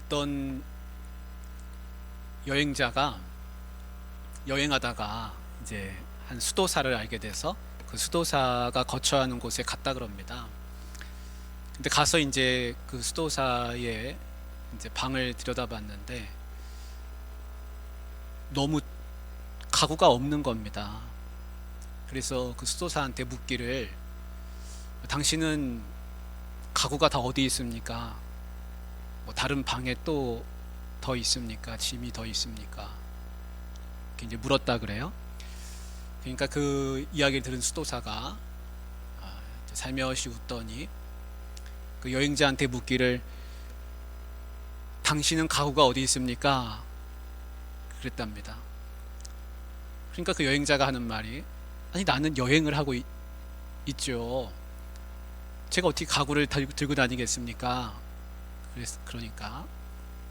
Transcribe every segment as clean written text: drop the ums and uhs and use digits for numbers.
어떤 여행자가 여행하다가 이제 한 수도사를 알게 돼서 그 수도사가 거처하는 곳에 갔다 그럽니다. 근데 가서 이제 그 수도사의 이제 방을 들여다봤는데 너무 가구가 없는 겁니다. 그래서 그 수도사한테 묻기를, 당신은 가구가 다 어디 있습니까? 뭐 다른 방에 또 더 있습니까? 짐이 더 있습니까? 이렇게 이제 물었다 그래요. 그러니까 그 이야기를 들은 수도사가 살며시 웃더니 그 여행자한테 묻기를, 당신은 가구가 어디 있습니까? 그랬답니다. 그러니까 그 여행자가 하는 말이, 아니 나는 여행을 하고 있죠. 제가 어떻게 가구를 들고 다니겠습니까? 그러니까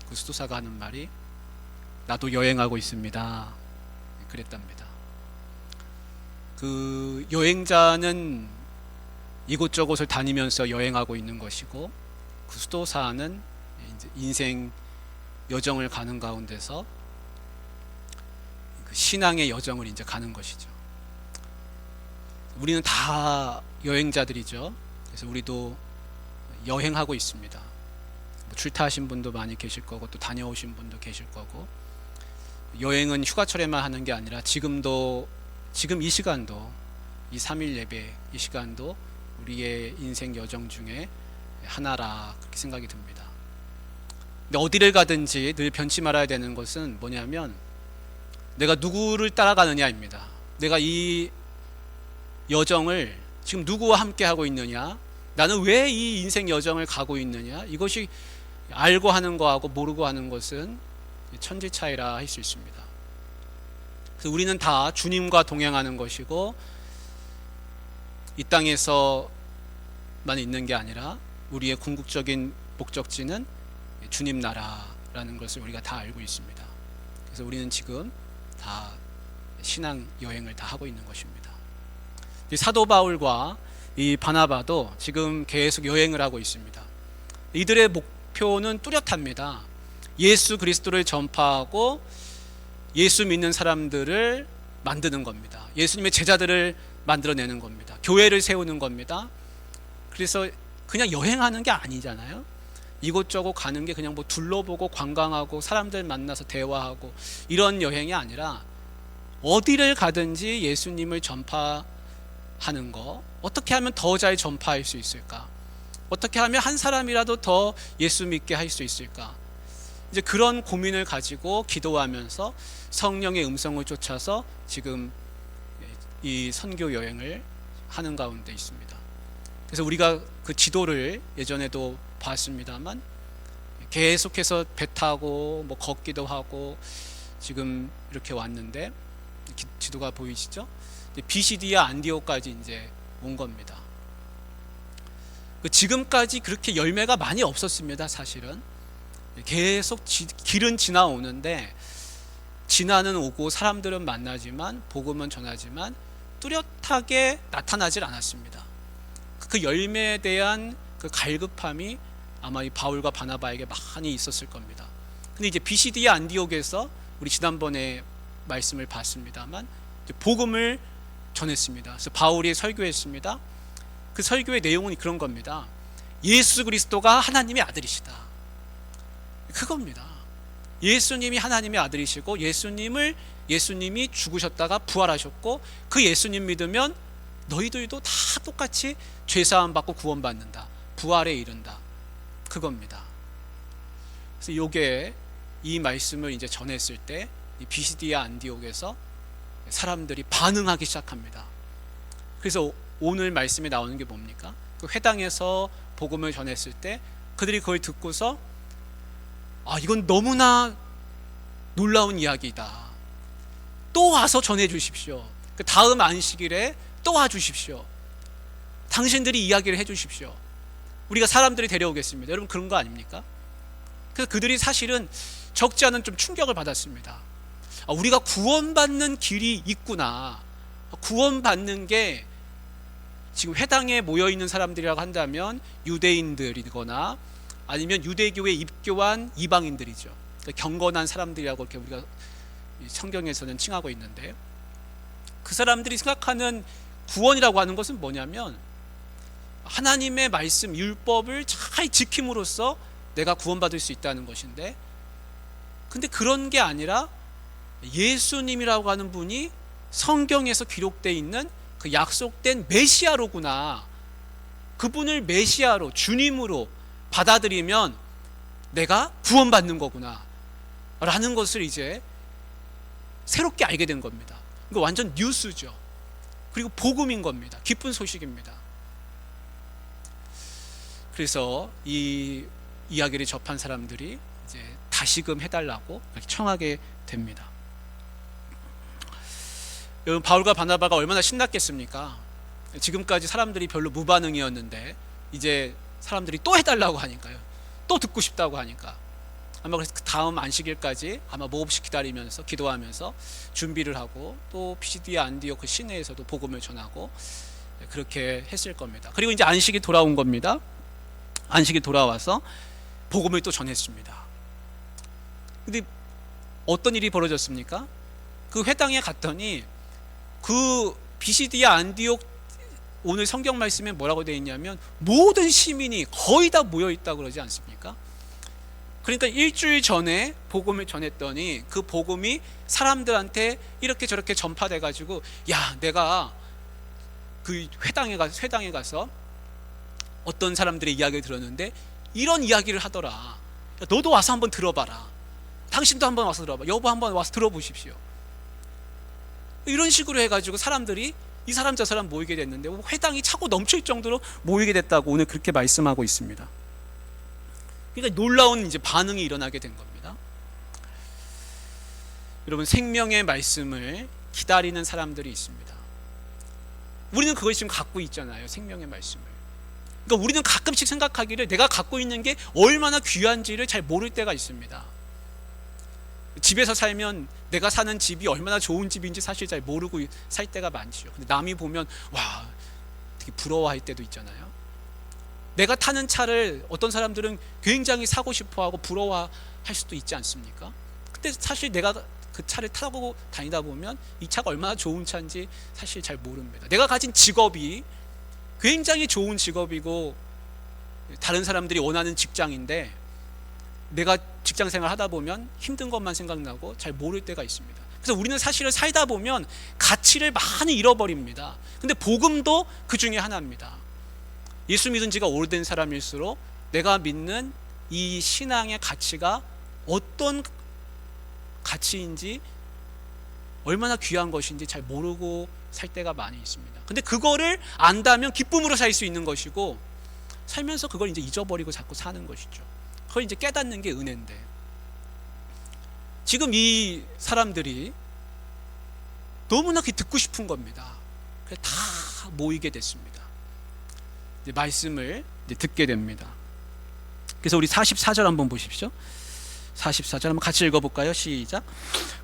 그 수도사가 하는 말이, 나도 여행하고 있습니다. 그랬답니다. 그 여행자는 이곳저곳을 다니면서 여행하고 있는 것이고, 그 수도사는 이제 인생 여정을 가는 가운데서 그 신앙의 여정을 이제 가는 것이죠. 우리는 다 여행자들이죠. 그래서 우리도 여행하고 있습니다. 출타하신 분도 많이 계실 거고, 또 다녀오신 분도 계실 거고, 여행은 휴가철에만 하는 게 아니라 지금 이 시간도, 이 3일 예배 이 시간도 우리의 인생 여정 중에 하나라, 그렇게 생각이 듭니다. 근데 어디를 가든지 늘 변치 말아야 되는 것은 뭐냐면, 내가 누구를 따라가느냐입니다. 내가 이 여정을 지금 누구와 함께 하고 있느냐, 나는 왜 이 인생 여정을 가고 있느냐, 이것이 알고 하는 거하고 모르고 하는 것은 천지 차이라 할 수 있습니다. 그래서 우리는 다 주님과 동행하는 것이고, 이 땅에서만 있는 게 아니라 우리의 궁극적인 목적지는 주님 나라라는 것을 우리가 다 알고 있습니다. 그래서 우리는 지금 다 신앙 여행을 다 하고 있는 것입니다. 이 사도 바울과 이 바나바도 지금 계속 여행을 하고 있습니다. 이들의 목표는 뚜렷합니다. 예수 그리스도를 전파하고 예수 믿는 사람들을 만드는 겁니다. 예수님의 제자들을 만들어내는 겁니다. 교회를 세우는 겁니다. 그래서 그냥 여행하는 게 아니잖아요. 이곳저곳 가는 게 그냥 뭐 둘러보고 관광하고 사람들 만나서 대화하고 이런 여행이 아니라, 어디를 가든지 예수님을 전파하는 거, 어떻게 하면 더 잘 전파할 수 있을까? 어떻게 하면 한 사람이라도 더 예수 믿게 할 수 있을까? 이제 그런 고민을 가지고 기도하면서 성령의 음성을 쫓아서 지금 이 선교 여행을 하는 가운데 있습니다. 그래서 우리가 그 지도를 예전에도 봤습니다만, 계속해서 배 타고 뭐 걷기도 하고 지금 이렇게 왔는데, 지도가 보이시죠? 비시디아 안디오까지 이제 온 겁니다. 지금까지 그렇게 열매가 많이 없었습니다. 사실은 계속 길은 지나오는데, 지나는 오고 사람들은 만나지만 복음은 전하지만 뚜렷하게 나타나질 않았습니다. 그 열매에 대한 그 갈급함이 아마 이 바울과 바나바에게 많이 있었을 겁니다. 근데 이제 비시디아 안디옥에서 우리 지난번에 말씀을 봤습니다만 복음을 전했습니다. 그래서 바울이 설교했습니다. 그 설교의 내용은 그런 겁니다. 예수 그리스도가 하나님의 아들이시다. 그겁니다. 예수님이 하나님의 아들이시고, 예수님이 죽으셨다가 부활하셨고, 그 예수님 믿으면 너희들도 다 똑같이 죄사함 받고 구원받는다. 부활에 이른다. 그겁니다. 그래서 요게, 이 말씀을 이제 전했을 때 이 비시디아 안디옥에서 사람들이 반응하기 시작합니다. 그래서 오늘 말씀에 나오는 게 뭡니까? 그 회당에서 복음을 전했을 때 그들이 그걸 듣고서, 이건 너무나 놀라운 이야기다. 또 와서 전해 주십시오. 그 다음 안식일에 또 와 주십시오. 당신들이 이야기를 해 주십시오. 우리가 사람들이 데려오겠습니다. 여러분, 그런 거 아닙니까? 그래서 그들이 사실은 적지 않은 좀 충격을 받았습니다. 우리가 구원받는 길이 있구나. 구원받는 게 지금 회당에 모여있는 사람들이라고 한다면 유대인들이거나 아니면 유대교에 입교한 이방인들이죠. 그러니까 경건한 사람들이라고 이렇게 우리가 성경에서는 칭하고 있는데, 그 사람들이 생각하는 구원이라고 하는 것은 뭐냐면 하나님의 말씀 율법을 잘 지킴으로써 내가 구원받을 수 있다는 것인데, 근데 그런 게 아니라 예수님이라고 하는 분이 성경에서 기록되어 있는 그 약속된 메시아로구나, 그분을 메시아로 주님으로 받아들이면 내가 구원받는 거구나 라는 것을 이제 새롭게 알게 된 겁니다. 이거 완전 뉴스죠. 그리고 복음인 겁니다. 기쁜 소식입니다. 그래서 이 이야기를 접한 사람들이 이제 다시금 해달라고 청하게 됩니다. 여러분, 바울과 바나바가 얼마나 신났겠습니까? 지금까지 사람들이 별로 무반응이었는데 이제 사람들이 또 해달라고 하니까요, 또 듣고 싶다고 하니까 아마 그래서 그 다음 안식일까지 아마 몹시 기다리면서 기도하면서 준비를 하고, 또 피시디아 안디옥 그 시내에서도 복음을 전하고 그렇게 했을 겁니다. 그리고 이제 안식이 돌아온 겁니다. 안식이 돌아와서 복음을 또 전했습니다. 근데 어떤 일이 벌어졌습니까? 그 회당에 갔더니 그 피시디아 안디옥, 오늘 성경 말씀에 뭐라고 되어 있냐면 모든 시민이 거의 다 모여 있다고 그러지 않습니까? 그러니까 일주일 전에 복음을 전했더니 그 복음이 사람들한테 이렇게 저렇게 전파돼 가지고, 야, 내가 그 회당에 가서 어떤 사람들의 이야기를 들었는데 이런 이야기를 하더라. 야, 너도 와서 한번 들어봐라. 당신도 한번 와서 들어봐. 여보, 한번 와서 들어보십시오. 이런 식으로 해가지고 사람들이 이 사람 저 사람 모이게 됐는데 회당이 차고 넘칠 정도로 모이게 됐다고 오늘 그렇게 말씀하고 있습니다. 그러니까 놀라운 이제 반응이 일어나게 된 겁니다. 여러분, 생명의 말씀을 기다리는 사람들이 있습니다. 우리는 그걸 지금 갖고 있잖아요, 생명의 말씀을. 그러니까 우리는 가끔씩 생각하기를 내가 갖고 있는 게 얼마나 귀한지를 잘 모를 때가 있습니다. 집에서 살면 내가 사는 집이 얼마나 좋은 집인지 사실 잘 모르고 살 때가 많죠. 근데 남이 보면 와, 되게 부러워할 때도 있잖아요. 내가 타는 차를 어떤 사람들은 굉장히 사고 싶어하고 부러워할 수도 있지 않습니까? 근데 사실 내가 그 차를 타고 다니다 보면 이 차가 얼마나 좋은 차인지 사실 잘 모릅니다. 내가 가진 직업이 굉장히 좋은 직업이고 다른 사람들이 원하는 직장인데 내가 직장 생활 하다 보면 힘든 것만 생각나고 잘 모를 때가 있습니다. 그래서 우리는 사실을 살다 보면 가치를 많이 잃어버립니다. 근데 복음도 그 중에 하나입니다. 예수 믿은 지가 오래된 사람일수록 내가 믿는 이 신앙의 가치가 어떤 가치인지, 얼마나 귀한 것인지 잘 모르고 살 때가 많이 있습니다. 근데 그거를 안다면 기쁨으로 살 수 있는 것이고, 살면서 그걸 이제 잊어버리고 자꾸 사는 것이죠. 그걸 이제 깨닫는 게 은혜인데, 지금 이 사람들이 너무나 듣고 싶은 겁니다. 그래서 다 모이게 됐습니다. 이제 말씀을 이제 듣게 됩니다. 그래서 우리 44절 한번 보십시오. 44절 한번 같이 읽어볼까요? 시작.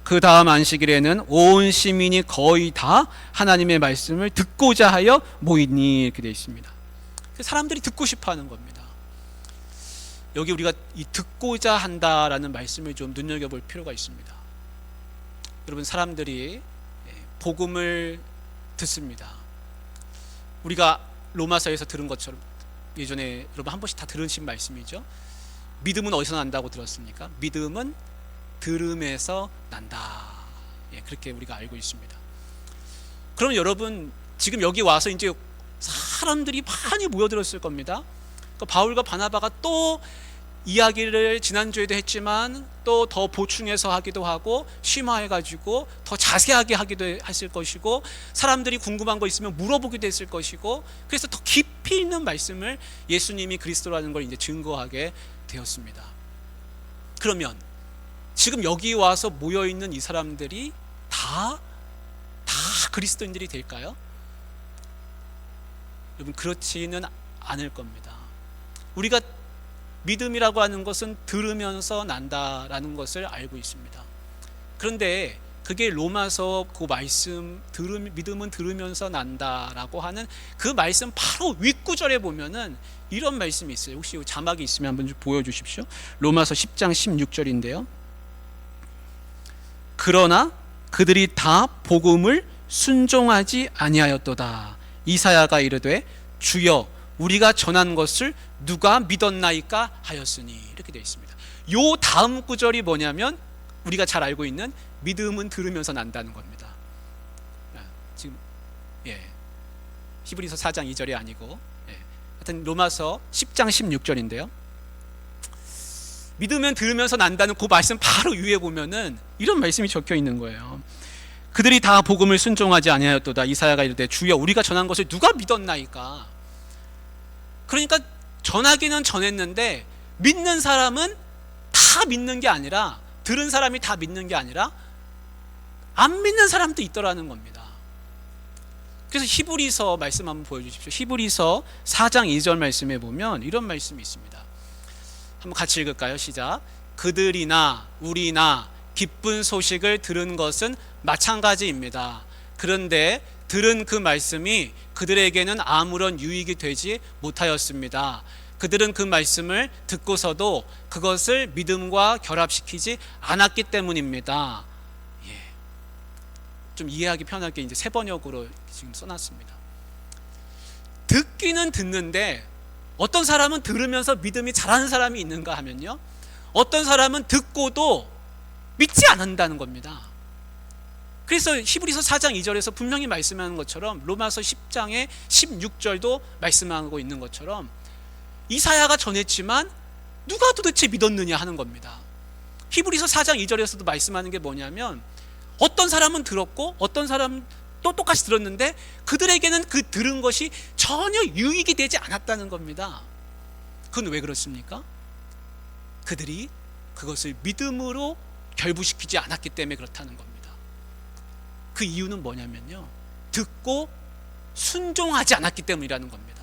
그 다음 안식일에는 온 시민이 거의 다 하나님의 말씀을 듣고자 하여 모이니, 이렇게 되어 있습니다. 사람들이 듣고 싶어하는 겁니다. 여기 우리가 이 듣고자 한다라는 말씀을 좀 눈여겨볼 필요가 있습니다. 여러분, 사람들이 복음을 듣습니다. 우리가 로마서에서 들은 것처럼, 예전에 여러분 한 번씩 다 들으신 말씀이죠. 믿음은 어디서 난다고 들었습니까? 믿음은 들음에서 난다. 그렇게 우리가 알고 있습니다. 그럼 여러분, 지금 여기 와서 이제 사람들이 많이 모여들었을 겁니다. 그러니까 바울과 바나바가 또 이야기를 지난주에도 했지만 또 더 보충해서 하기도 하고 심화해가지고 더 자세하게 하기도 했을 것이고, 사람들이 궁금한 거 있으면 물어보기도 했을 것이고, 그래서 더 깊이 있는 말씀을 예수님이 그리스도라는 걸 이제 증거하게 되었습니다. 그러면 지금 여기 와서 모여있는 이 사람들이 다 그리스도인들이 될까요? 여러분, 그렇지는 않을 겁니다. 우리가 믿음이라고 하는 것은 들으면서 난다라는 것을 알고 있습니다. 그런데 그 그게 로마서 그 말씀 믿음은 들으면서 난다라고 하는 그 말씀 바로 윗구절에 보면은 이런 말씀이 있어요. 혹시 자막이 있으면 한번 좀 보여주십시오. 로마서 10장 16절인데요. 그러나 그들이 다 복음을 순종하지 아니하였도다. 이사야가 이르되 주여 우리가 전한 것을 누가 믿었나이까 하였으니, 이렇게 되어 있습니다. 요 다음 구절이 뭐냐면 우리가 잘 알고 있는 믿음은 들으면서 난다는 겁니다. 지금 히브리서 4장 2절이 아니고 하여튼 로마서 10장 16절인데요. 믿으면 들으면서 난다는 그 말씀 바로 위에 보면은 이런 말씀이 적혀 있는 거예요. 그들이 다 복음을 순종하지 아니하였도다. 이사야가 이르되 주여 우리가 전한 것을 누가 믿었나이까. 그러니까 전하기는 전했는데 믿는 사람은 다 믿는 게 아니라, 들은 사람이 다 믿는 게 아니라 안 믿는 사람도 있더라는 겁니다. 그래서 히브리서 말씀 한번 보여주십시오. 히브리서 4장 2절 말씀에 보면 이런 말씀이 있습니다. 한번 같이 읽을까요? 시작. 그들이나 우리나 기쁜 소식을 들은 것은 마찬가지입니다. 그런데 들은 그 말씀이 그들에게는 아무런 유익이 되지 못하였습니다. 그들은 그 말씀을 듣고서도 그것을 믿음과 결합시키지 않았기 때문입니다. 좀 이해하기 편하게 이제 새 번역으로 지금 써놨습니다. 듣기는 듣는데 어떤 사람은 들으면서 믿음이 자라는 사람이 있는가 하면요, 어떤 사람은 듣고도 믿지 않는다는 겁니다. 그래서 히브리서 4장 2절에서 분명히 말씀하는 것처럼 로마서 10장의 16절도 말씀하고 있는 것처럼 이사야가 전했지만 누가 도대체 믿었느냐 하는 겁니다. 히브리서 4장 2절에서도 말씀하는 게 뭐냐면 어떤 사람은 들었고 어떤 사람은 또 똑같이 들었는데 그들에게는 그 들은 것이 전혀 유익이 되지 않았다는 겁니다. 그건 왜 그렇습니까? 그들이 그것을 믿음으로 결부시키지 않았기 때문에 그렇다는 겁니다. 그 이유는 뭐냐면요, 듣고 순종하지 않았기 때문이라는 겁니다.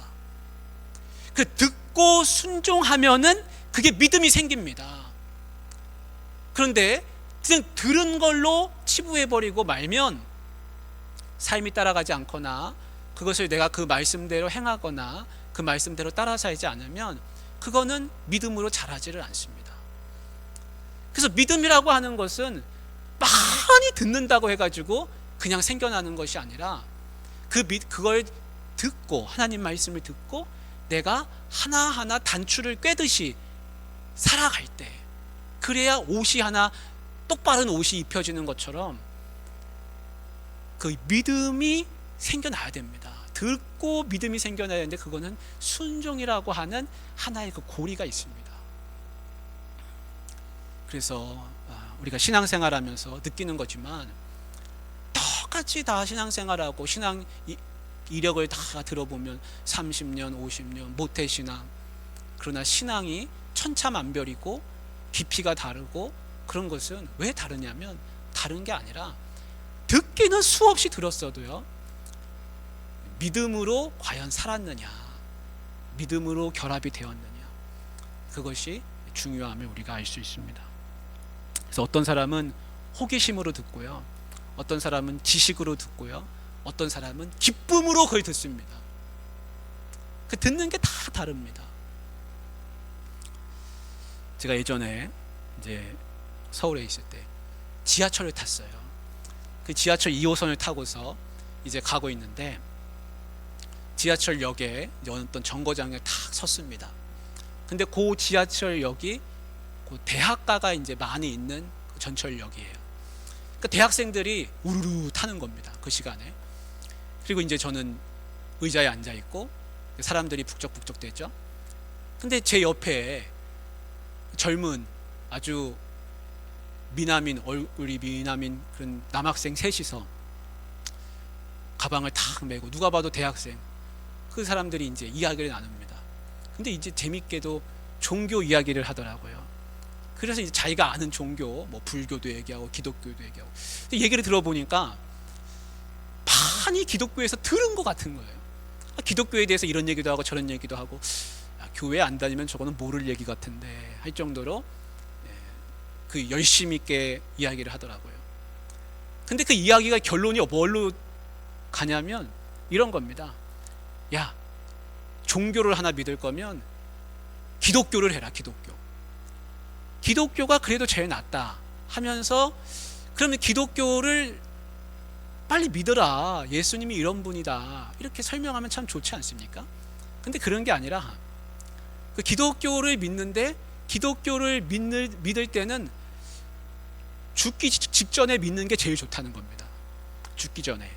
그 듣고 순종하면은 그게 믿음이 생깁니다. 그런데 그냥 들은 걸로 치부해버리고 말면, 삶이 따라가지 않거나 그것을 내가 그 말씀대로 행하거나 그 말씀대로 따라 살지 않으면 그거는 믿음으로 자라지를 않습니다. 그래서 믿음이라고 하는 것은 많이 듣는다고 해가지고 그냥 생겨나는 것이 아니라 그걸 듣고, 하나님 말씀을 듣고 내가 하나하나 단추를 꿰듯이 살아갈 때, 그래야 옷이 하나 똑바른 옷이 입혀지는 것처럼 그 믿음이 생겨나야 됩니다. 듣고 믿음이 생겨나야 되는데 그거는 순종이라고 하는 하나의 그 고리가 있습니다. 그래서 우리가 신앙생활하면서 느끼는 거지만 똑같이 다 신앙생활하고 신앙 이력을 다 들어보면 30년, 50년 모태신앙, 그러나 신앙이 천차만별이고 깊이가 다르고, 그런 것은 왜 다르냐면 다른 게 아니라 듣기는 수없이 들었어도요, 믿음으로 과연 살았느냐, 믿음으로 결합이 되었느냐, 그것이 중요함을 우리가 알 수 있습니다. 그래서 어떤 사람은 호기심으로 듣고요, 어떤 사람은 지식으로 듣고요, 어떤 사람은 기쁨으로 그걸 듣습니다. 그 듣는 게 다 다릅니다. 제가 예전에 이제 서울에 있을 때 지하철을 탔어요. 그 지하철 2호선을 타고서 이제 가고 있는데 지하철역에 어떤 정거장에 탁 섰습니다. 근데 그 지하철역이 그 대학가가 이제 많이 있는 전철역이에요. 그러니까 대학생들이 우르르 타는 겁니다, 그 시간에. 그리고 이제 저는 의자에 앉아 있고 사람들이 북적북적 대죠. 근데 제 옆에 젊은 아주 미남인, 얼굴이 미남인 그런 남학생 셋이서 가방을 탁 메고, 누가 봐도 대학생, 그 사람들이 이제 이야기를 나눕니다. 근데 이제 재밌게도 종교 이야기를 하더라고요. 그래서 이제 자기가 아는 종교, 뭐 불교도 얘기하고 기독교도 얘기하고. 근데 얘기를 들어보니까 많이 기독교에서 들은 것 같은 거예요. 기독교에 대해서 이런 얘기도 하고 저런 얘기도 하고, 교회 안 다니면 저거는 모를 얘기 같은데 할 정도로 그 열심 있게 이야기를 하더라고요. 근데 그 이야기가 결론이 뭘로 가냐면 이런 겁니다. 야, 종교를 하나 믿을 거면 기독교를 해라. 기독교가 그래도 제일 낫다 하면서, 그러면 기독교를 빨리 믿어라, 예수님이 이런 분이다, 이렇게 설명하면 참 좋지 않습니까? 근데 그런 게 아니라, 그 기독교를 믿는데, 기독교를 믿을 때는 죽기 직전에 믿는 게 제일 좋다는 겁니다. 죽기 전에.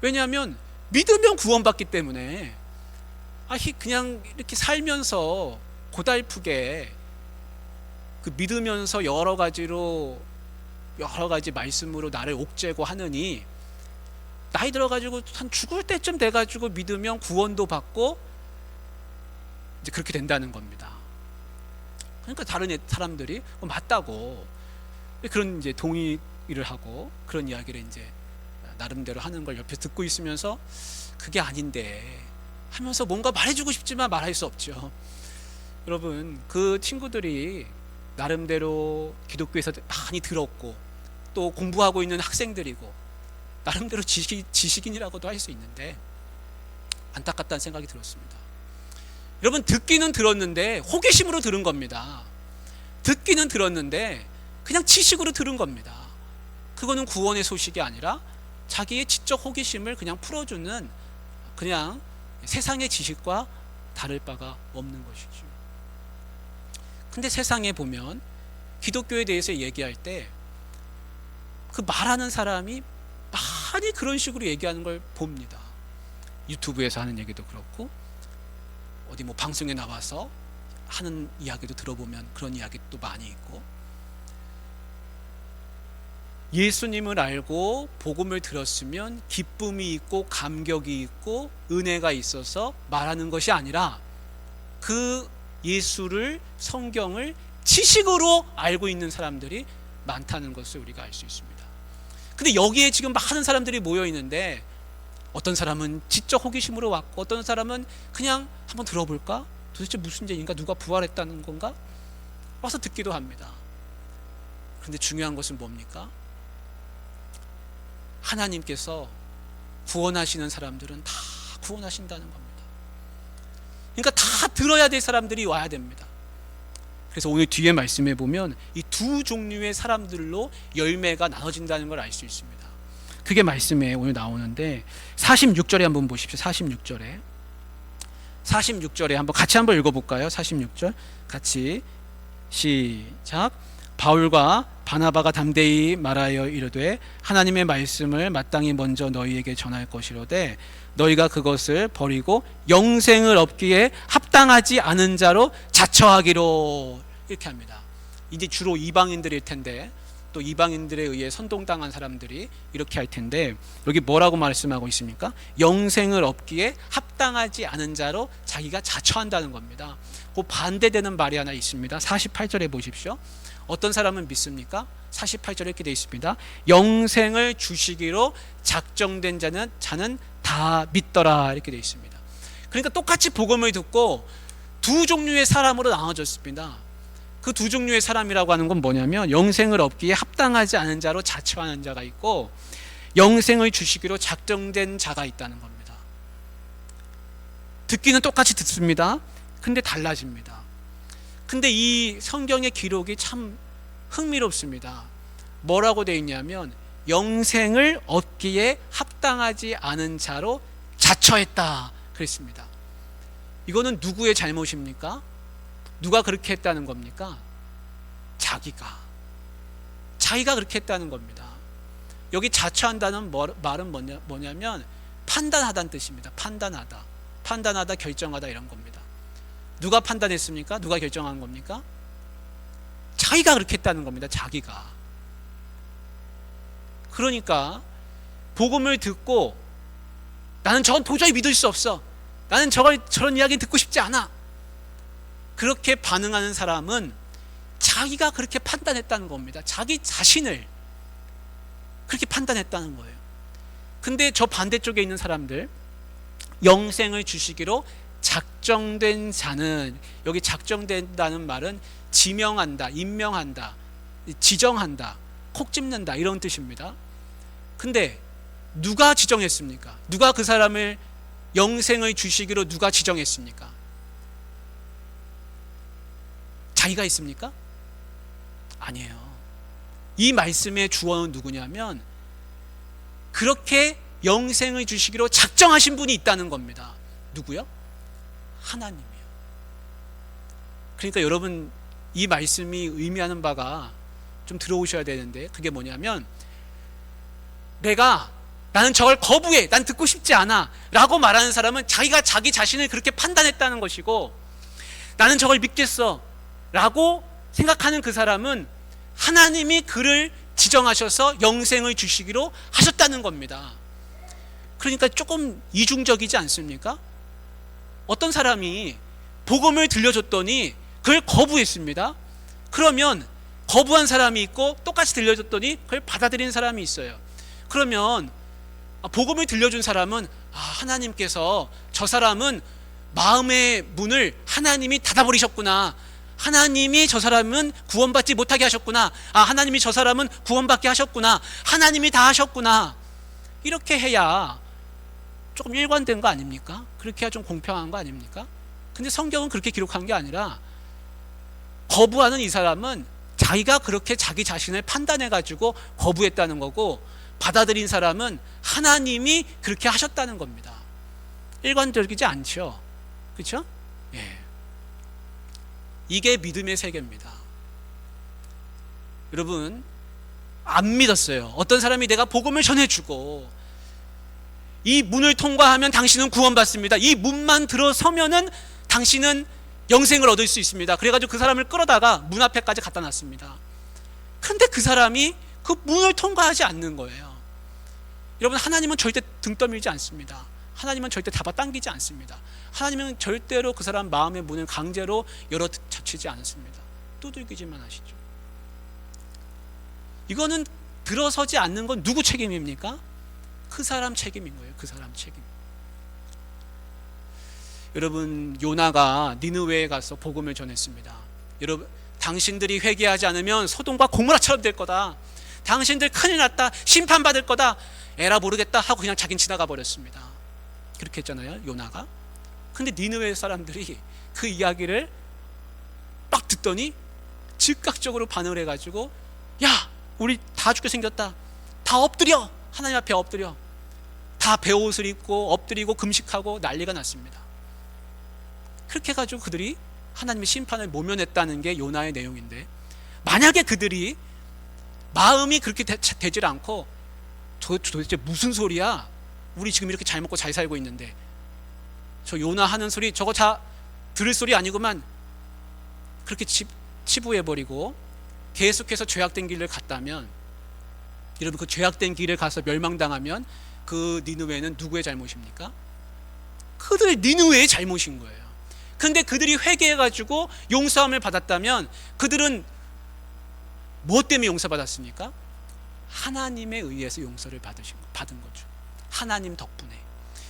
왜냐하면 믿으면 구원받기 때문에. 그냥 이렇게 살면서 고달프게 그 믿으면서 여러 가지 말씀으로 나를 옥죄고 하느니, 나이 들어가지고 한 죽을 때쯤 돼가지고 믿으면 구원도 받고 이제 그렇게 된다는 겁니다. 그러니까 다른 사람들이 맞다고 그런 이제 동의를 하고 그런 이야기를 이제 나름대로 하는 걸 옆에 듣고 있으면서, 그게 아닌데 하면서 뭔가 말해주고 싶지만 말할 수 없죠. 여러분, 그 친구들이 나름대로 기독교에서 많이 들었고 또 공부하고 있는 학생들이고 나름대로 지식인이라고도 할 수 있는데 안타깝다는 생각이 들었습니다. 여러분, 듣기는 들었는데 호기심으로 들은 겁니다. 듣기는 들었는데 그냥 지식으로 들은 겁니다. 그거는 구원의 소식이 아니라 자기의 지적 호기심을 그냥 풀어주는, 그냥 세상의 지식과 다를 바가 없는 것이죠. 근데 세상에 보면 기독교에 대해서 얘기할 때 그 말하는 사람이 많이 그런 식으로 얘기하는 걸 봅니다. 유튜브에서 하는 얘기도 그렇고, 어디 뭐 방송에 나와서 하는 이야기도 들어보면 그런 이야기도 많이 있고, 예수님을 알고 복음을 들었으면 기쁨이 있고 감격이 있고 은혜가 있어서 말하는 것이 아니라, 그 예수를, 성경을 지식으로 알고 있는 사람들이 많다는 것을 우리가 알 수 있습니다. 근데 여기에 지금 많은 사람들이 모여 있는데, 어떤 사람은 지적 호기심으로 왔고, 어떤 사람은 그냥 한번 들어볼까? 도대체 무슨 얘기인가? 누가 부활했다는 건가? 와서 듣기도 합니다. 그런데 중요한 것은 뭡니까? 하나님께서 구원하시는 사람들은 다 구원하신다는 겁니다. 그러니까 다 들어야 될 사람들이 와야 됩니다. 그래서 오늘 뒤에 말씀해 보면 이 두 종류의 사람들로 열매가 나눠진다는 걸 알 수 있습니다. 그게 말씀에 오늘 나오는데 46절에 한번 보십시오. 46절에 같이 한번 읽어볼까요? 46절 같이 시작. 바울과 바나바가 담대히 말하여 이르되 하나님의 말씀을 마땅히 먼저 너희에게 전할 것이로되 너희가 그것을 버리고 영생을 얻기에 합당하지 않은 자로 자처하기로, 이렇게 합니다. 이제 주로 이방인들일 텐데, 또 이방인들에 의해 선동당한 사람들이 이렇게 할 텐데, 여기 뭐라고 말씀하고 있습니까? 영생을 얻기에 합당하지 않은 자로 자기가 자처한다는 겁니다. 그 반대되는 말이 하나 있습니다. 48절에 보십시오. 어떤 사람은 믿습니까? 48절에 이렇게 되어 있습니다. 영생을 주시기로 작정된 자는 다 믿더라, 이렇게 되어 있습니다. 그러니까 똑같이 복음을 듣고 두 종류의 사람으로 나눠졌습니다. 그 두 종류의 사람이라고 하는 건 뭐냐면, 영생을 얻기에 합당하지 않은 자로 자처하는 자가 있고, 영생을 주시기로 작정된 자가 있다는 겁니다. 듣기는 똑같이 듣습니다. 근데 달라집니다. 근데 이 성경의 기록이 참 흥미롭습니다. 뭐라고 되어 있냐면, 영생을 얻기에 합당하지 않은 자로 자처했다 그랬습니다. 이거는 누구의 잘못입니까? 누가 그렇게 했다는 겁니까? 자기가 그렇게 했다는 겁니다. 여기 자처한다는 말은 뭐냐면 판단하다는 뜻입니다. 판단하다, 결정하다, 이런 겁니다. 누가 판단했습니까? 누가 결정한 겁니까? 자기가 그렇게 했다는 겁니다. 자기가. 그러니까 복음을 듣고 나는 저건 도저히 믿을 수 없어, 나는 저런 이야기 듣고 싶지 않아, 그렇게 반응하는 사람은 자기가 그렇게 판단했다는 겁니다. 자기 자신을 그렇게 판단했다는 거예요. 근데 저 반대쪽에 있는 사람들, 영생을 주시기로 작정된 자는, 여기 작정된다는 말은 지명한다, 임명한다, 지정한다, 콕 집는다, 이런 뜻입니다. 근데 누가 지정했습니까? 누가 그 사람을 영생을 주시기로 누가 지정했습니까? 자기가 있습니까? 아니에요. 이 말씀의 주어는 누구냐면 그렇게 영생을 주시기로 작정하신 분이 있다는 겁니다. 누구요? 하나님이요. 그러니까 여러분, 이 말씀이 의미하는 바가 좀 들어오셔야 되는데, 그게 뭐냐면 나는 저걸 거부해, 난 듣고 싶지 않아 라고 말하는 사람은 자기가 자기 자신을 그렇게 판단했다는 것이고, 나는 저걸 믿겠어 라고 생각하는 그 사람은 하나님이 그를 지정하셔서 영생을 주시기로 하셨다는 겁니다. 그러니까 조금 이중적이지 않습니까? 어떤 사람이 복음을 들려줬더니 그걸 거부했습니다. 그러면 거부한 사람이 있고 똑같이 들려줬더니 그걸 받아들인 사람이 있어요. 그러면 복음을 들려준 사람은 하나님께서 저 사람은 마음의 문을 하나님이 닫아버리셨구나, 하나님이 저 사람은 구원받지 못하게 하셨구나, 하나님이 저 사람은 구원받게 하셨구나, 하나님이 다 하셨구나, 이렇게 해야 조금 일관된 거 아닙니까? 그렇게 해야 좀 공평한 거 아닙니까? 근데 성경은 그렇게 기록한 게 아니라 거부하는 이 사람은 자기가 그렇게 자기 자신을 판단해가지고 거부했다는 거고, 받아들인 사람은 하나님이 그렇게 하셨다는 겁니다. 일관적이지 않죠? 그렇죠? 예. 이게 믿음의 세계입니다. 여러분, 안 믿었어요. 어떤 사람이 내가 복음을 전해주고 이 문을 통과하면 당신은 구원받습니다, 이 문만 들어서면은 당신은 영생을 얻을 수 있습니다. 그래가지고 그 사람을 끌어다가 문 앞에까지 갖다 놨습니다. 그런데 그 사람이 그 문을 통과하지 않는 거예요. 여러분, 하나님은 절대 등 떠밀지 않습니다. 하나님은 절대 잡아당기지 않습니다. 하나님은 절대로 그 사람 마음의 문을 강제로 열어 젖히지 않습니다. 두들기지만 하시죠. 이거는 들어서지 않는 건 누구 책임입니까? 그 사람 책임인 거예요. 그 사람 책임. 여러분, 요나가 니느웨에 가서 복음을 전했습니다. 여러분, 당신들이 회개하지 않으면 소돔과 고모라처럼 될 거다, 당신들 큰일 났다, 심판받을 거다, 에라 모르겠다 하고 그냥 자긴 지나가 버렸습니다. 그렇게 했잖아요, 요나가. 근데 니느웨 사람들이 그 이야기를 딱 듣더니 즉각적으로 반응을 해가지고, 야, 우리 다 죽게 생겼다, 다 엎드려, 하나님 앞에 엎드려, 다 베옷을 입고 엎드리고 금식하고 난리가 났습니다. 그렇게 해가지고 그들이 하나님의 심판을 모면했다는 게 요나의 내용인데, 만약에 그들이 마음이 그렇게 되질 않고 도대체 무슨 소리야, 우리 지금 이렇게 잘 먹고 잘 살고 있는데 저 요나 하는 소리 저거 다 들을 소리 아니구만, 그렇게 치부해버리고 계속해서 죄악된 길을 갔다면, 여러분, 그 죄악된 길을 가서 멸망당하면 그 니느웨는 누구의 잘못입니까? 그들의 니느웨의 잘못인 거예요. 근데 그들이 회개해가지고 용서함을 받았다면 그들은 무엇 때문에 용서받았습니까? 하나님에 의해서 용서를 받은 거죠. 하나님 덕분에.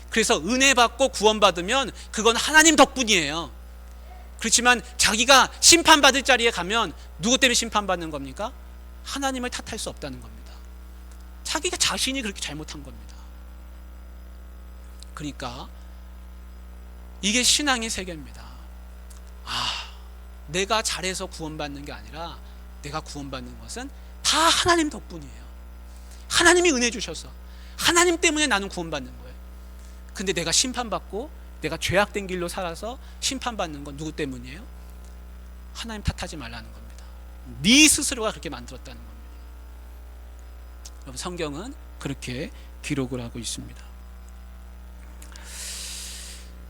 그래서 은혜 받고 구원받으면 그건 하나님 덕분이에요. 그렇지만 자기가 심판받을 자리에 가면 누구 때문에 심판받는 겁니까? 하나님을 탓할 수 없다는 겁니다. 자기가 자신이 그렇게 잘못한 겁니다. 그러니까 이게 신앙의 세계입니다. 내가 잘해서 구원받는 게 아니라 내가 구원받는 것은 다 하나님 덕분이에요. 하나님이 은혜 주셔서 하나님 때문에 나는 구원받는 거예요. 근데 내가 심판받고 내가 죄악된 길로 살아서 심판받는 건 누구 때문이에요? 하나님 탓하지 말라는 겁니다. 네 스스로가 그렇게 만들었다는 겁니다. 여러분, 성경은 그렇게 기록을 하고 있습니다.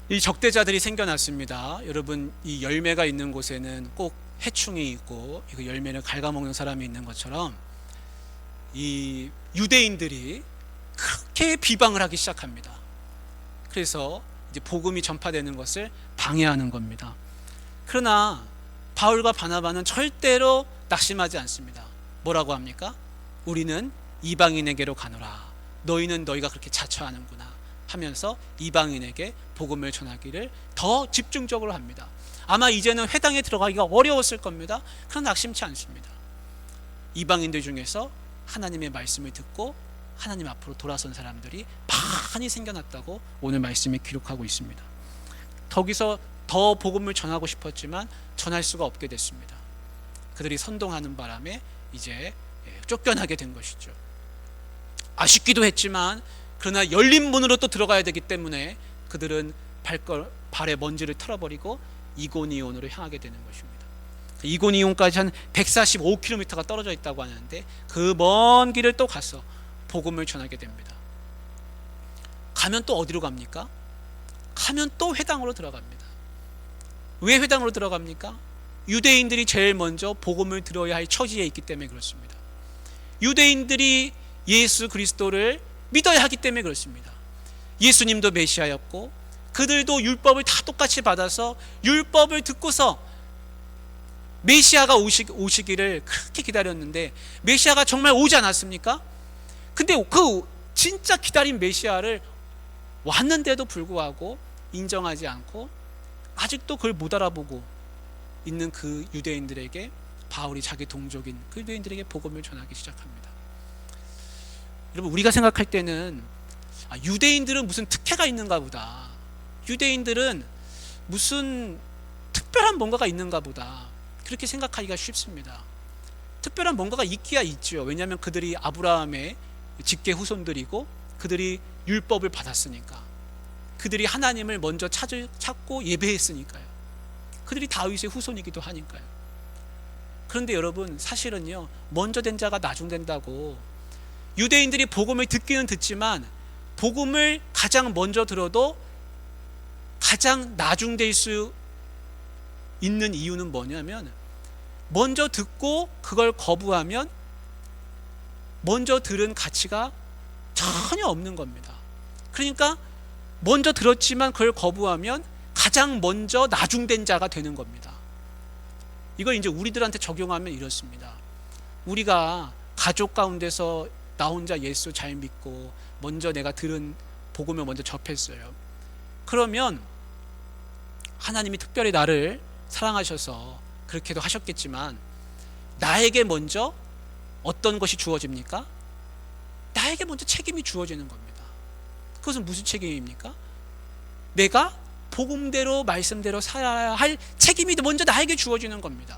이 적대자들이 생겨났습니다. 여러분, 이 열매가 있는 곳에는 꼭 해충이 있고 그 열매를 갉아먹는 사람이 있는 것처럼 이 유대인들이 그렇게 비방을 하기 시작합니다. 그래서 이제 복음이 전파되는 것을 방해하는 겁니다. 그러나 바울과 바나바는 절대로 낙심하지 않습니다. 뭐라고 합니까? 우리는 이방인에게로 가노라. 너희는 너희가 그렇게 자처하는구나 하면서 이방인에게 복음을 전하기를 더 집중적으로 합니다. 아마 이제는 회당에 들어가기가 어려웠을 겁니다. 그러나 낙심치 않습니다. 이방인들 중에서 하나님의 말씀을 듣고 하나님 앞으로 돌아선 사람들이 많이 생겨났다고 오늘 말씀에 기록하고 있습니다. 거기서 더 복음을 전하고 싶었지만 전할 수가 없게 됐습니다. 그들이 선동하는 바람에 이제 쫓겨나게 된 것이죠. 아쉽기도 했지만 그러나 열린 문으로 또 들어가야 되기 때문에 그들은 발에 먼지를 털어버리고 이고니온으로 향하게 되는 것입니다. 이고니온까지 한 145km가 떨어져 있다고 하는데 그 먼 길을 또 가서 복음을 전하게 됩니다. 가면 또 어디로 갑니까? 가면 또 회당으로 들어갑니다. 왜 회당으로 들어갑니까? 유대인들이 제일 먼저 복음을 들어야 할 처지에 있기 때문에 그렇습니다. 유대인들이 예수 그리스도를 믿어야 하기 때문에 그렇습니다. 예수님도 메시아였고 그들도 율법을 다 똑같이 받아서 율법을 듣고서 메시아가 오시기를 그렇게 기다렸는데 메시아가 정말 오지 않았습니까? 근데 그 진짜 기다린 메시아를 왔는데도 불구하고 인정하지 않고 아직도 그걸 못 알아보고 있는 그 유대인들에게 바울이 자기 동족인 그 유대인들에게 복음을 전하기 시작합니다. 여러분, 우리가 생각할 때는 유대인들은 무슨 특혜가 있는가 보다, 유대인들은 무슨 특별한 뭔가가 있는가 보다, 그렇게 생각하기가 쉽습니다. 특별한 뭔가가 있기야 있죠. 왜냐하면 그들이 아브라함의 직계 후손들이고 그들이 율법을 받았으니까, 그들이 하나님을 먼저 찾고 예배했으니까요. 그들이 다윗의 후손이기도 하니까요. 그런데 여러분, 사실은요, 먼저 된 자가 나중된다고, 유대인들이 복음을 듣기는 듣지만 복음을 가장 먼저 들어도 가장 나중될 수 있는 이유는 뭐냐면, 먼저 듣고 그걸 거부하면 먼저 들은 가치가 전혀 없는 겁니다. 그러니까 먼저 들었지만 그걸 거부하면 가장 먼저 나중된 자가 되는 겁니다. 이걸 이제 우리들한테 적용하면 이렇습니다. 우리가 가족 가운데서 나 혼자 예수 잘 믿고 먼저 내가 들은 복음을 먼저 접했어요. 그러면 하나님이 특별히 나를 사랑하셔서 그렇게도 하셨겠지만 나에게 먼저 어떤 것이 주어집니까? 나에게 먼저 책임이 주어지는 겁니다. 그것은 무슨 책임입니까? 내가 복음대로 말씀대로 살아야 할 책임이 먼저 나에게 주어지는 겁니다.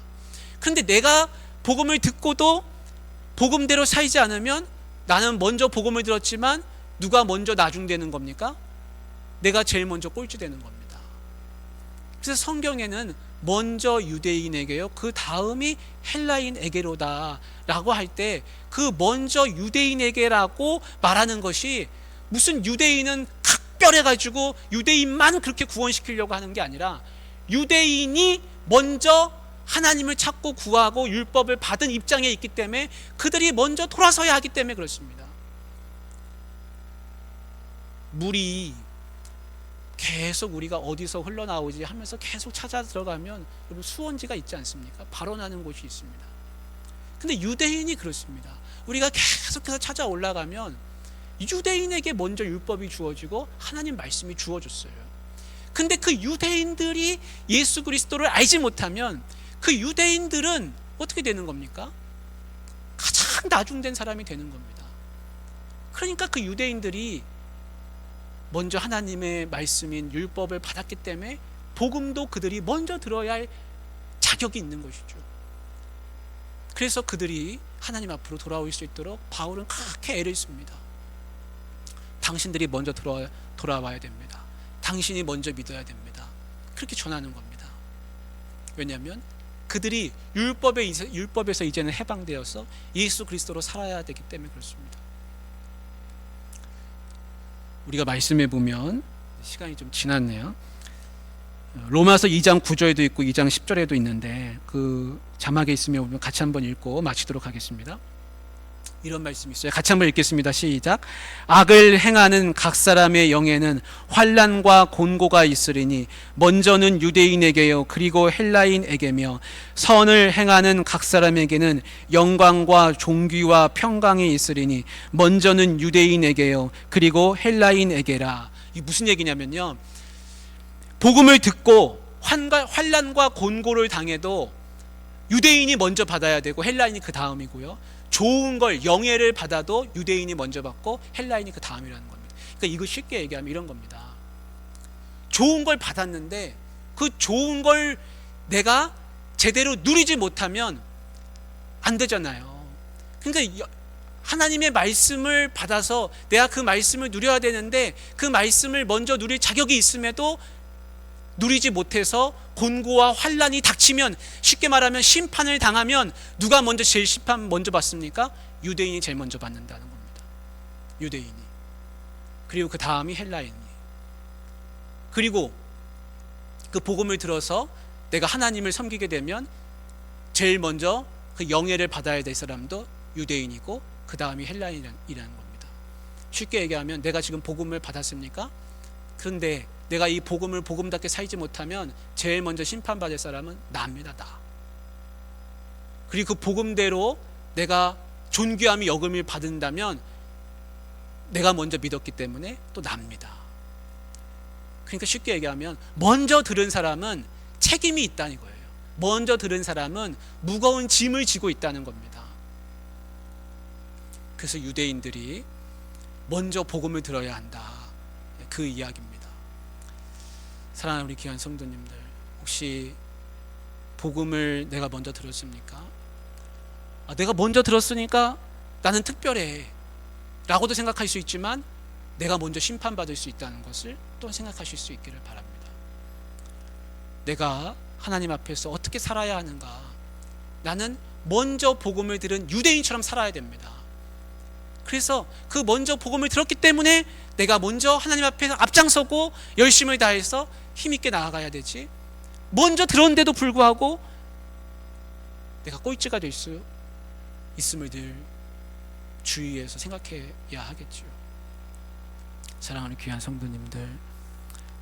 그런데 내가 복음을 듣고도 복음대로 살지 않으면 나는 먼저 복음을 들었지만 누가 먼저 나중되는 겁니까? 내가 제일 먼저 꼴찌 되는 겁니다. 그래서 성경에는 먼저 유대인에게요, 그 다음이 헬라인에게로다 라고 할 때 그 먼저 유대인에게라고 말하는 것이 무슨 유대인은 각별해가지고 유대인만 그렇게 구원시키려고 하는 게 아니라, 유대인이 먼저 하나님을 찾고 구하고 율법을 받은 입장에 있기 때문에 그들이 먼저 돌아서야 하기 때문에 그렇습니다. 물이 계속 우리가 어디서 흘러나오지 하면서 계속 찾아 들어가면 여러분 수원지가 있지 않습니까? 바로 나는 곳이 있습니다. 근데 유대인이 그렇습니다. 우리가 계속해서 찾아 올라가면 유대인에게 먼저 율법이 주어지고 하나님 말씀이 주어졌어요. 근데 그 유대인들이 예수 그리스도를 알지 못하면 그 유대인들은 어떻게 되는 겁니까? 가장 나중된 사람이 되는 겁니다. 그러니까 그 유대인들이 먼저 하나님의 말씀인 율법을 받았기 때문에 복음도 그들이 먼저 들어야 할 자격이 있는 것이죠. 그래서 그들이 하나님 앞으로 돌아올 수 있도록 바울은 그렇게 애를 씁니다. 당신들이 먼저 돌아와야 됩니다. 당신이 먼저 믿어야 됩니다. 그렇게 전하는 겁니다. 왜냐하면 그들이 율법에서 이제는 해방되어서 예수 그리스도로 살아야 되기 때문에 그렇습니다. 우리가 말씀해 보면 시간이 좀 지났네요. 로마서 2장 9절에도 있고 2장 10절에도 있는데 그 자막에 있으면 보면 같이 한번 읽고 마치도록 하겠습니다. 이런 말씀이 있어요. 같이 한번 읽겠습니다. 시작. 악을 행하는 각 사람의 영에는 환난과 곤고가 있으리니 먼저는 유대인에게요 그리고 헬라인에게며 선을 행하는 각 사람에게는 영광과 존귀와 평강이 있으리니 먼저는 유대인에게요 그리고 헬라인에게라. 이게 무슨 얘기냐면요, 복음을 듣고 환난과 곤고를 당해도 유대인이 먼저 받아야 되고 헬라인이 그 다음이고요. 좋은 걸 영예를 받아도 유대인이 먼저 받고 헬라인이 그 다음이라는 겁니다. 그러니까 이거 쉽게 얘기하면 이런 겁니다. 좋은 걸 받았는데 그 좋은 걸 내가 제대로 누리지 못하면 안 되잖아요. 그러니까 하나님의 말씀을 받아서 내가 그 말씀을 누려야 되는데 그 말씀을 먼저 누릴 자격이 있음에도 누리지 못해서 곤고와 환난이 닥치면, 쉽게 말하면 심판을 당하면 누가 먼저 제일 심판 먼저 받습니까? 유대인이 제일 먼저 받는다는 겁니다. 유대인이. 그리고 그 다음이 헬라인이. 그리고 그 복음을 들어서 내가 하나님을 섬기게 되면 제일 먼저 그 영예를 받아야 될 사람도 유대인이고 그 다음이 헬라인이라는 겁니다. 쉽게 얘기하면 내가 지금 복음을 받았습니까? 그런데 내가 이 복음을 복음답게 살지 못하면 제일 먼저 심판받을 사람은 나입니다. 나. 그리고 그 복음대로 내가 존귀함이 여김을 받는다면 내가 먼저 믿었기 때문에 또 납니다. 그러니까 쉽게 얘기하면 먼저 들은 사람은 책임이 있다는 거예요. 먼저 들은 사람은 무거운 짐을 지고 있다는 겁니다. 그래서 유대인들이 먼저 복음을 들어야 한다, 그 이야기입니다. 사랑하는 우리 귀한 성도님들, 혹시 복음을 내가 먼저 들었습니까? 내가 먼저 들었으니까 나는 특별해 라고도 생각할 수 있지만 내가 먼저 심판받을 수 있다는 것을 또 생각하실 수 있기를 바랍니다. 내가 하나님 앞에서 어떻게 살아야 하는가? 나는 먼저 복음을 들은 유대인처럼 살아야 됩니다. 그래서 그 먼저 복음을 들었기 때문에 내가 먼저 하나님 앞에서 앞장서고 열심을 다해서 힘있게 나아가야 되지, 먼저 들었는데도 불구하고 내가 꼴찌가 될 수 있음을 늘 주의해서 생각해야 하겠죠. 사랑하는 귀한 성도님들,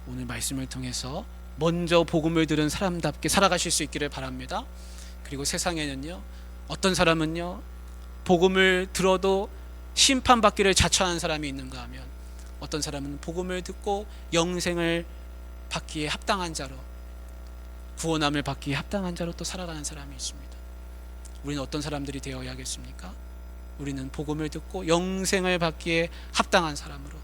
오늘 말씀을 통해서 먼저 복음을 들은 사람답게 살아가실 수 있기를 바랍니다. 그리고 세상에는요, 어떤 사람은요 복음을 들어도 심판받기를 자처하는 사람이 있는가 하면, 어떤 사람은 복음을 듣고 영생을 받기에 합당한 자로, 구원함을 받기에 합당한 자로 또 살아가는 사람이 있습니다. 우리는 어떤 사람들이 되어야겠습니까? 우리는 복음을 듣고 영생을 받기에 합당한 사람으로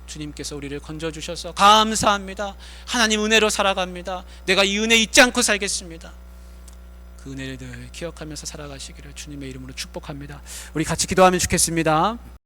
주님께서 우리를 건져주셔서 감사합니다. 하나님 은혜로 살아갑니다. 내가 이 은혜 잊지 않고 살겠습니다. 그 은혜를 늘 기억하면서 살아가시기를 주님의 이름으로 축복합니다. 우리 같이 기도하면 좋겠습니다.